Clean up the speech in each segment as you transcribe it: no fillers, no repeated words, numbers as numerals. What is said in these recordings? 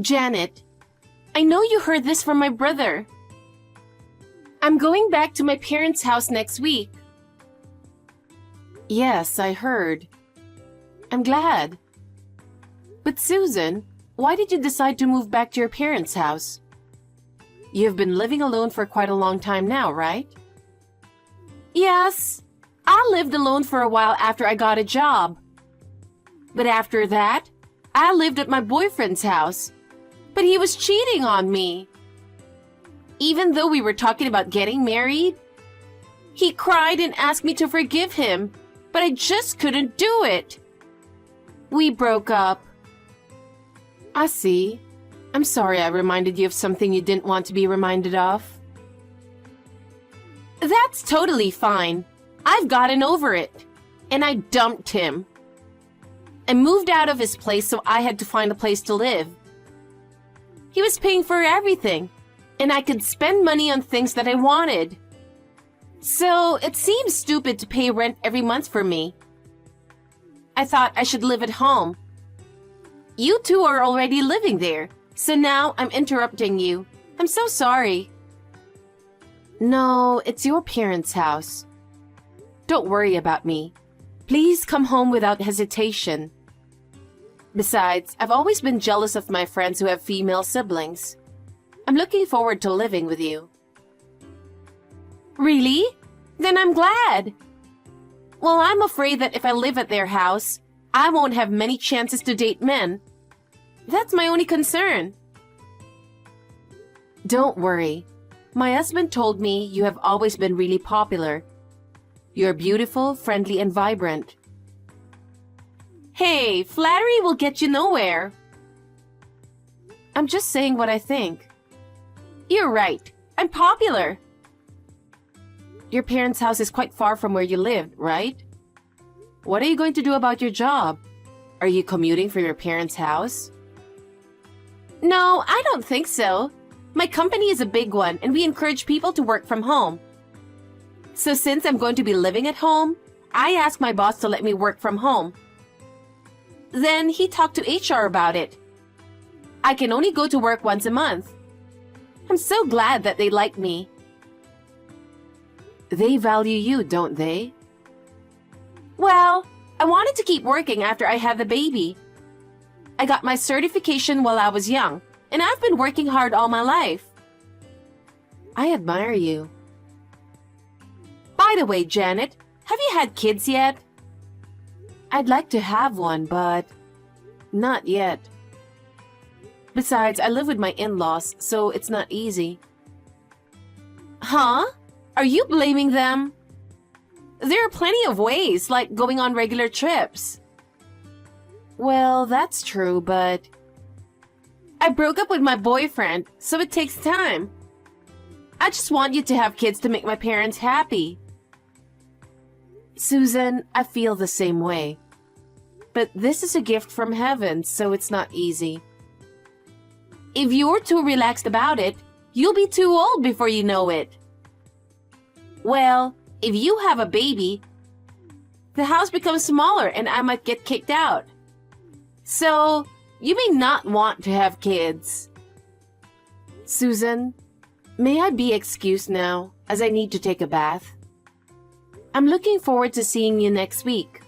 Janet, I know you heard this from my brother. I'm going back to my parents' house next week. Yes, I heard. I'm glad. But Susan, why did you decide to move back to your parents' house? You've been living alone for quite a long time now, right? Yes, I lived alone for a while after I got a job. But after that, I lived at my boyfriend's house. But he was cheating on me. Even though we were talking about getting married, he cried and asked me to forgive him, but I just couldn't do it. We broke up. I see. I'm sorry I reminded you of something you didn't want to be reminded of. That's totally fine. I've gotten over it. And I dumped him. I moved out of his place, so I had to find a place to live. He was paying for everything, and I could spend money on things that I wanted. So it seemed stupid to pay rent every month for me. I thought I should live at home. You two are already living there, so now I'm interrupting you. I'm so sorry. No, it's your parents' house. Don't worry about me. Please come home without hesitation. Besides, I've always been jealous of my friends who have female siblings. I'm looking forward to living with you. Really? Then I'm glad. Well, I'm afraid that if I live at their house, I won't have many chances to date men. That's my only concern. Don't worry. My husband told me you have always been really popular. You're beautiful, friendly, and vibrant. Hey, flattery will get you nowhere. I'm just saying what I think. You're right. I'm popular. Your parents' house is quite far from where you lived, right? What are you going to do about your job? Are you commuting from your parents' house? No, I don't think so. My company is a big one, and we encourage people to work from home. So since I'm going to be living at home, I asked my boss to let me work from home. Then he talked to HR about it. I can only go to work once a month. I'm so glad that they like me. They value you, don't they? Well, I wanted to keep working after I had the baby. I got my certification while I was young, and I've been working hard all my life. I admire you. By the way, Janet, have you had kids yet? I'd like to have one, but not yet. Besides, I live with my in-laws, so it's not easy. Huh? Are you blaming them? There are plenty of ways, like going on regular trips. Well, that's true, but I broke up with my boyfriend, so it takes time. I just want you to have kids to make my parents happy. Susan, I feel the same way. But this is a gift from heaven, so it's not easy. If you're too relaxed about it, you'll be too old before you know it. Well, if you have a baby, the house becomes smaller and I might get kicked out. So, you may not want to have kids. Susan, may I be excused now, as I need to take a bath? I'm looking forward to seeing you next week.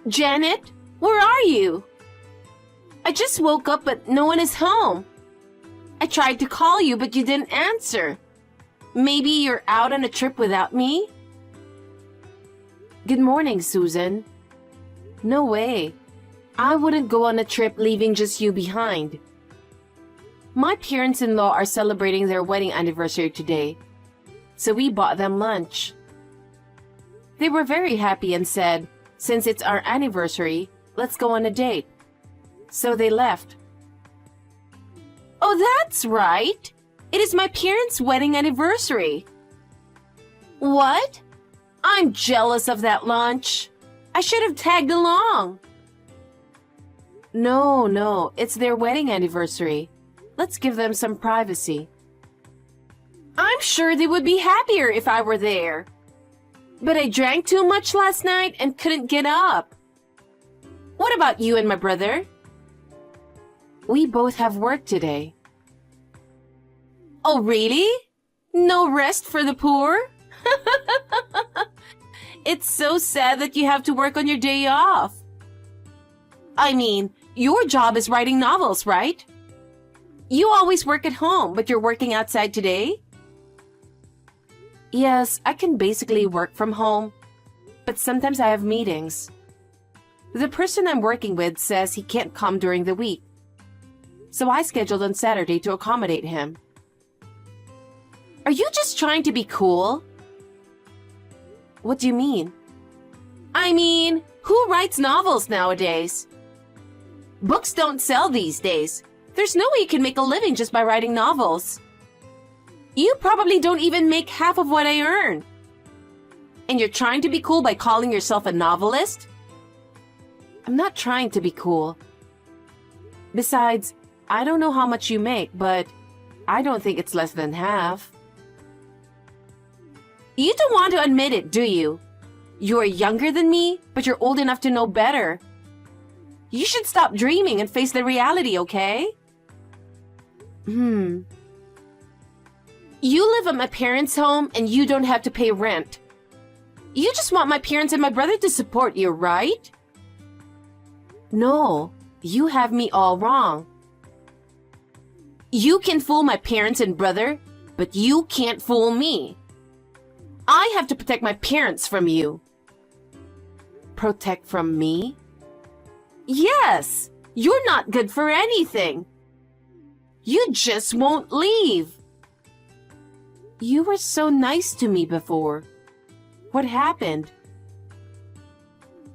Janet, where are you? I just woke up, but no one is home. I tried to call you, but you didn't answer. Maybe you're out on a trip without me? Good morning, Susan. No way. I wouldn't go on a trip leaving just you behind. My parents-in-law are celebrating their wedding anniversary today, so we bought them lunch. They were very happy and said, since it's our anniversary, let's go on a date. So they left. Oh, that's right. It is my parents' wedding anniversary. What? I'm jealous of that lunch. I should have tagged along. No, it's their wedding anniversary. Let's give them some privacy. I'm sure they would be happier if I were there. But I drank too much last night and couldn't get up. What What about you and my brother? We both have work today. Oh, really? No rest for the poor? It's so sad that you have to work on your day off. I mean, your job is writing novels, right? You always work at home, but you're working outside today? Yes, I can basically work from home, but sometimes I have meetings. The person I'm working with says he can't come during the week, so I scheduled on Saturday to accommodate him. Are you just trying to be cool? What do you mean? I mean, who writes novels nowadays? Books don't sell these days. There's no way you can make a living just by writing novels. You probably don't even make half of what I earn. And you're trying to be cool by calling yourself a novelist? I'm not trying to be cool. Besides, I don't know how much you make, but I don't think it's less than half. You don't want to admit it, do you? You're younger than me, but you're old enough to know better. You should stop dreaming and face the reality, okay? You live at my parents' home and you don't have to pay rent. You just want my parents and my brother to support you, right? No, you have me all wrong. You can fool my parents and brother, but you can't fool me. I have to protect my parents from you. Protect from me? Yes, you're not good for anything. You just won't leave. You were so nice to me before. What happened?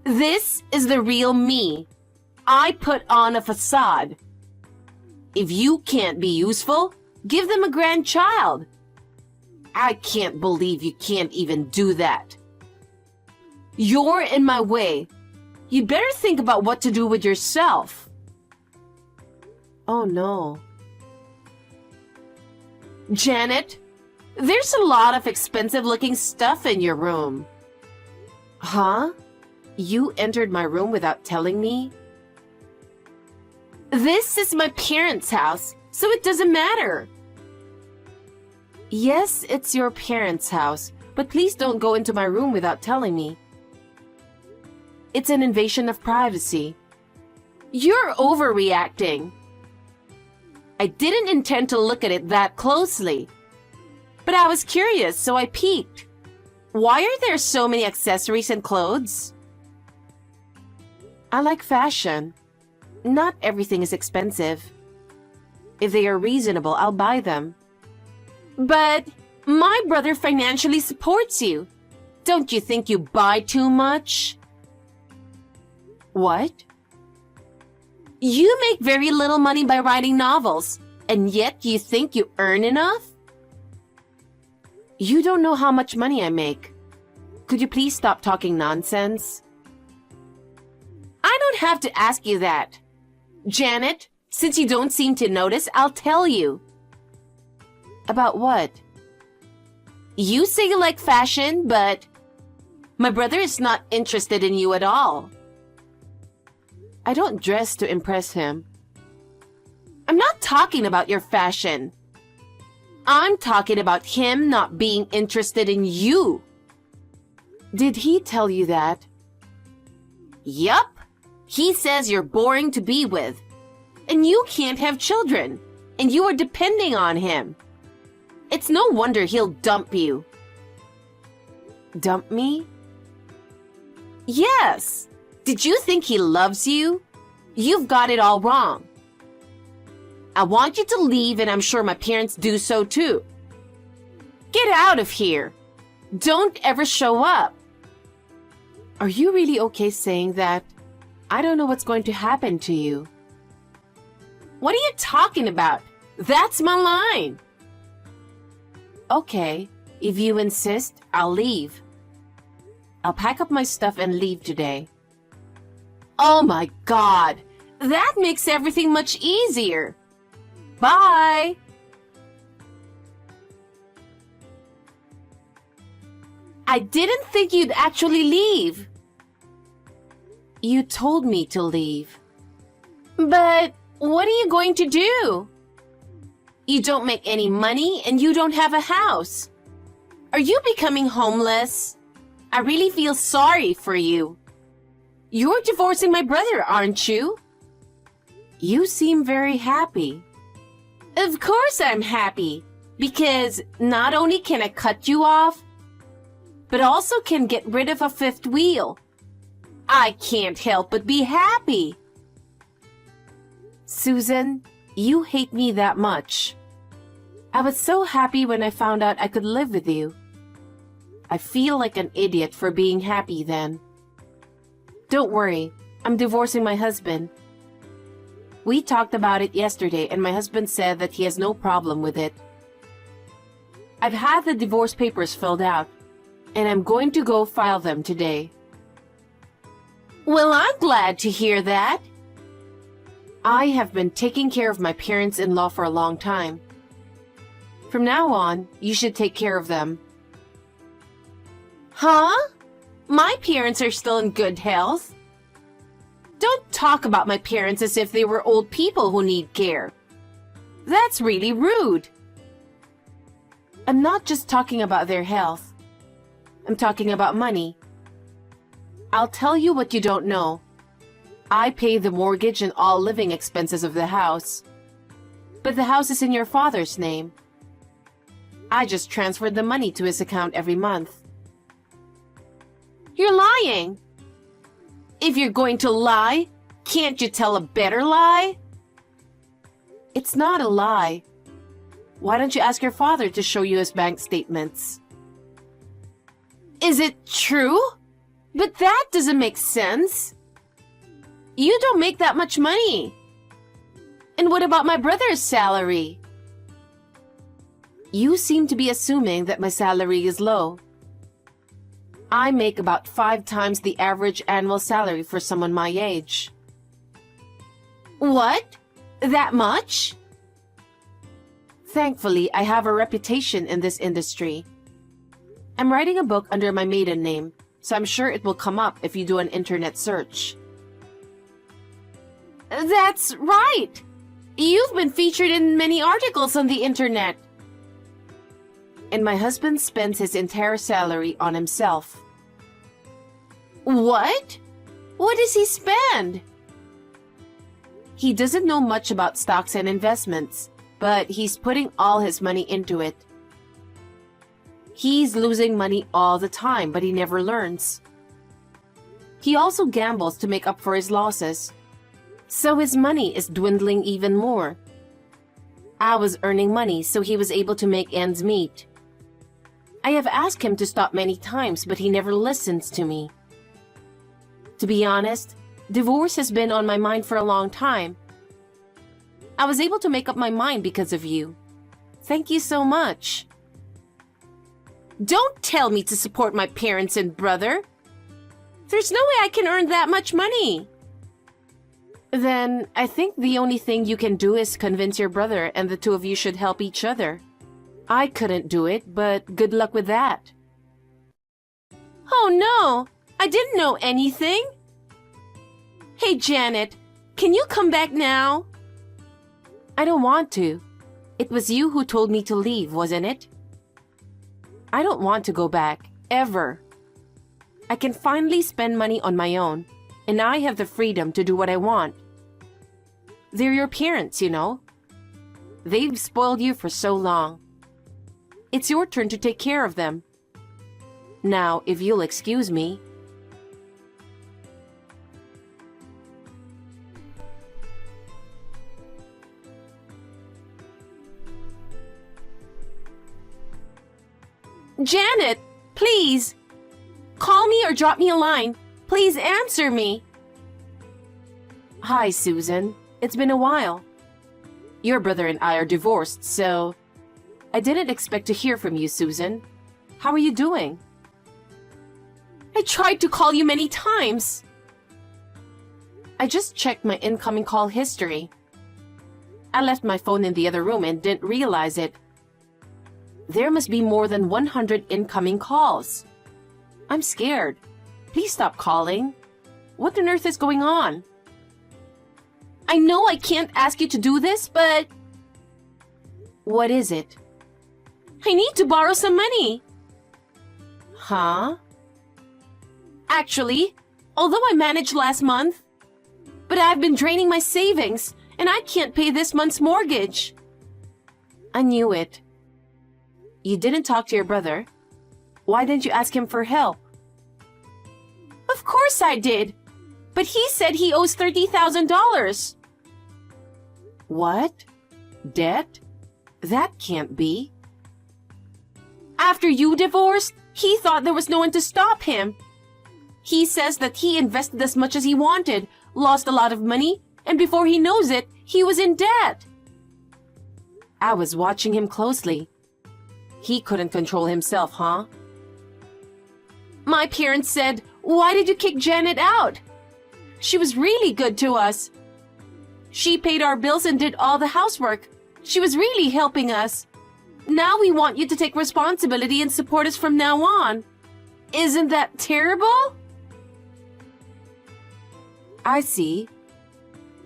This is the real me. I put on a facade. If you can't be useful, give them a grandchild. I can't believe you can't even do that. You're in my way. You'd better think about what to do with yourself. Oh no. Janet, there's a lot of expensive-looking stuff in your room. Huh? You entered my room without telling me? This is my parents' house, so it doesn't matter. Yes, it's your parents' house, but please don't go into my room without telling me. It's an invasion of privacy. You're overreacting. I didn't intend to look at it that closely, but I was curious, so I peeked. Why are there so many accessories and clothes? I like fashion. Not everything is expensive. If they are reasonable, I'll buy them. But my brother financially supports you. Don't you think you buy too much? What? You make very little money by writing novels, and yet you think you earn enough? You don't know how much money I make. Could you please stop talking nonsense? I don't have to ask you that. Janet, since you don't seem to notice, I'll tell you. About what? You say you like fashion, but my brother is not interested in you at all. I don't dress to impress him. I'm not talking about your fashion. I'm talking about him not being interested in you. Did he tell you that? Yup. He says you're boring to be with, and you can't have children, and you are depending on him. It's no wonder he'll dump you. Dump me? Yes. Did you think he loves you? You've got it all wrong. I want you to leave, and I'm sure my parents do so too. Get out of here. Don't ever show up. Are you really okay saying that? I don't know what's going to happen to you. What are you talking about? That's my line. Okay, if you insist, I'll leave. I'll pack up my stuff and leave today. Oh my God, that makes everything much easier. Bye. I didn't think you'd actually leave. You told me to leave. But what are you going to do? You don't make any money and you don't have a house. Are you becoming homeless? I really feel sorry for you. You're divorcing my brother, aren't you? You seem very happy. Of course I'm happy, because not only can I cut you off, but also can get rid of a fifth wheel. I can't help but be happy. Susan, you hate me that much. I was so happy when I found out I could live with you. I feel like an idiot for being happy then. Don't worry, I'm divorcing my husband. We talked about it yesterday and my husband said that he has no problem with it. I've had the divorce papers filled out and I'm going to go file them today. Well, I'm glad to hear that. I have been taking care of my parents-in-law for a long time. From now on, you should take care of them. Huh? My parents are still in good health. Don't talk about my parents as if they were old people who need care. That's really rude. I'm not just talking about their health. I'm talking about money. I'll tell you what you don't know. I pay the mortgage and all living expenses of the house. But the house is in your father's name. I just transferred the money to his account every month. You're lying. If you're going to lie, can't you tell a better lie? It's not a lie. Why don't you ask your father to show you his bank statements? Is it true? But that doesn't make sense. You don't make that much money. And what about my brother's salary? You seem to be assuming that my salary is low. I make about 5 times the average annual salary for someone my age. What? That much? Thankfully, I have a reputation in this industry. I'm writing a book under my maiden name, so I'm sure it will come up if you do an internet search. That's right! You've been featured in many articles on the internet. And my husband spends his entire salary on himself. What? What does he spend? He doesn't know much about stocks and investments, but he's putting all his money into it. He's losing money all the time, but he never learns. He also gambles to make up for his losses, so his money is dwindling even more. I was earning money, so he was able to make ends meet. I have asked him to stop many times, but he never listens to me. To be honest, divorce has been on my mind for a long time. I was able to make up my mind because of you. Thank you so much. Don't tell me to support my parents and brother. There's no way I can earn that much money. Then I think the only thing you can do is convince your brother and the two of you should help each other. I couldn't do it, but good luck with that. Oh no, I didn't know anything. Hey Janet, can you come back now? I don't want to. It was you who told me to leave, wasn't it? I don't want to go back, ever. I can finally spend money on my own, and I have the freedom to do what I want. They're your parents, you know. They've spoiled you for so long. It's your turn to take care of them. Now, if you'll excuse me. Janet, please. Call me or drop me a line. Please answer me. Hi, Susan. It's been a while. Your brother and I are divorced, so I didn't expect to hear from you, Susan. How are you doing? I tried to call you many times. I just checked my incoming call history. I left my phone in the other room and didn't realize it. There must be more than 100 incoming calls. I'm scared. Please stop calling. What on earth is going on? I know I can't ask you to do this, but... What is it? I need to borrow some money. Huh? Actually, although I managed last month, but I've been draining my savings and I can't pay this month's mortgage. I knew it. You didn't talk to your brother. Why didn't you ask him for help? Of course I did, but he said he owes $30,000. What? Debt? That can't be. After you divorced, he thought there was no one to stop him. He says that he invested as much as he wanted, lost a lot of money, and before he knows it, he was in debt. I was watching him closely. He couldn't control himself, huh? My parents said, "Why did you kick Janet out? She was really good to us. She paid our bills and did all the housework. She was really helping us. Now we want you to take responsibility and support us from now on. Isn't that terrible?" I see.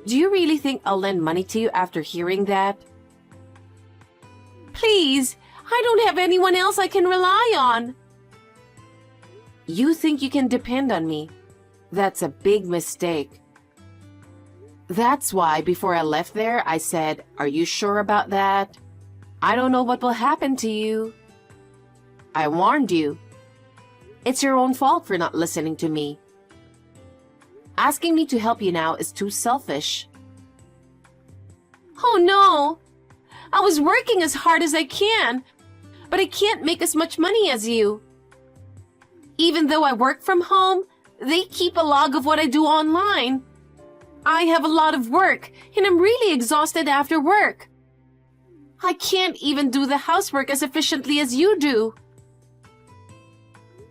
Do you really think I'll lend money to you after hearing that? Please, I don't have anyone else I can rely on. You think you can depend on me? That's a big mistake. That's why before I left there, I said, "Are you sure about that? I don't know what will happen to you." I warned you. It's your own fault for not listening to me. Asking me to help you now is too selfish. Oh no! I was working as hard as I can, but I can't make as much money as you. Even though I work from home, they keep a log of what I do online. I have a lot of work, and I'm really exhausted after work. I can't even do the housework as efficiently as you do.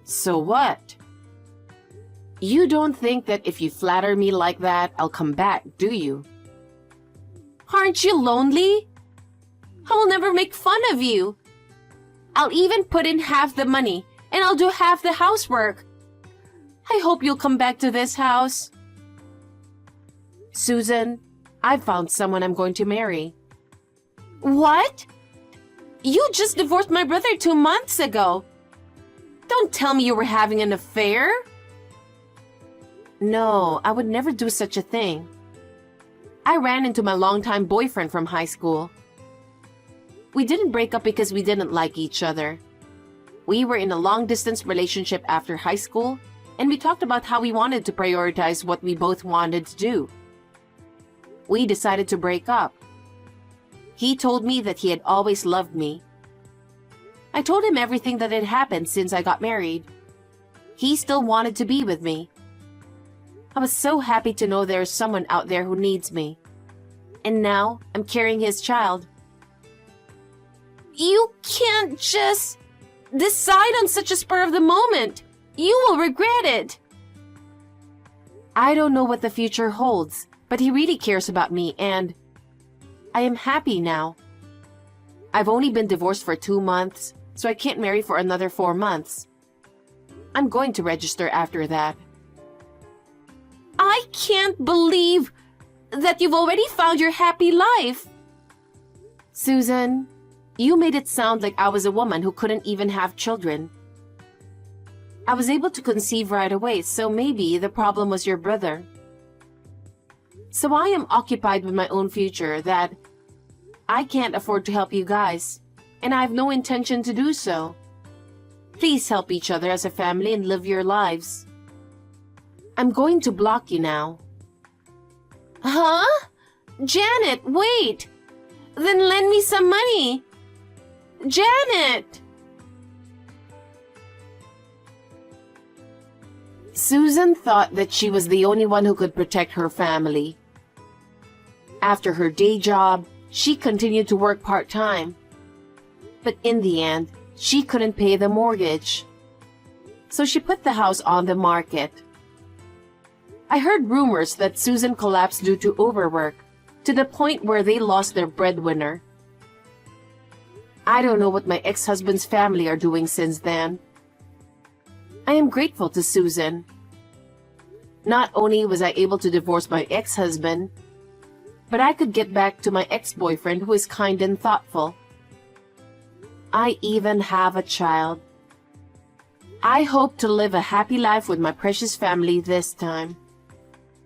So what? You don't think that if you flatter me like that, I'll come back, do you? Aren't you lonely? I will never make fun of you. I'll even put in half the money, and I'll do half the housework. I hope you'll come back to this house. Susan, I've found someone I'm going to marry. What? You just divorced my brother 2 months ago. Don't tell me you were having an affair. No, I would never do such a thing. I ran into my longtime boyfriend from high school. We didn't break up because we didn't like each other. We were in a long-distance relationship after high school, and we talked about how we wanted to prioritize what we both wanted to do. We decided to break up. He told me that he had always loved me. I told him everything that had happened since I got married. He still wanted to be with me. I was so happy to know there is someone out there who needs me. And now I'm carrying his child. You can't just decide on such a spur of the moment. You will regret it. I don't know what the future holds, but he really cares about me, and I am happy now. I've only been divorced for 2 months, so I can't marry for another 4 months. I'm going to register after that. I can't believe that you've already found your happy life. Susan, you made it sound like I was a woman who couldn't even have children. I was able to conceive right away, so maybe the problem was your brother. So I am occupied with my own future that I can't afford to help you guys, and I have no intention to do so. Please help each other as a family and live your lives. I'm going to block you now. Huh? Janet, wait! Then lend me some money. Janet! Susan thought that she was the only one who could protect her family. After her day job, she continued to work part-time. But in the end, she couldn't pay the mortgage. So she put the house on the market. I heard rumors that Susan collapsed due to overwork, to the point where they lost their breadwinner. I don't know what my ex-husband's family are doing since then. I am grateful to Susan. Not only was I able to divorce my ex-husband, but I could get back to my ex-boyfriend who is kind and thoughtful. I even have a child. I hope to live a happy life with my precious family this time.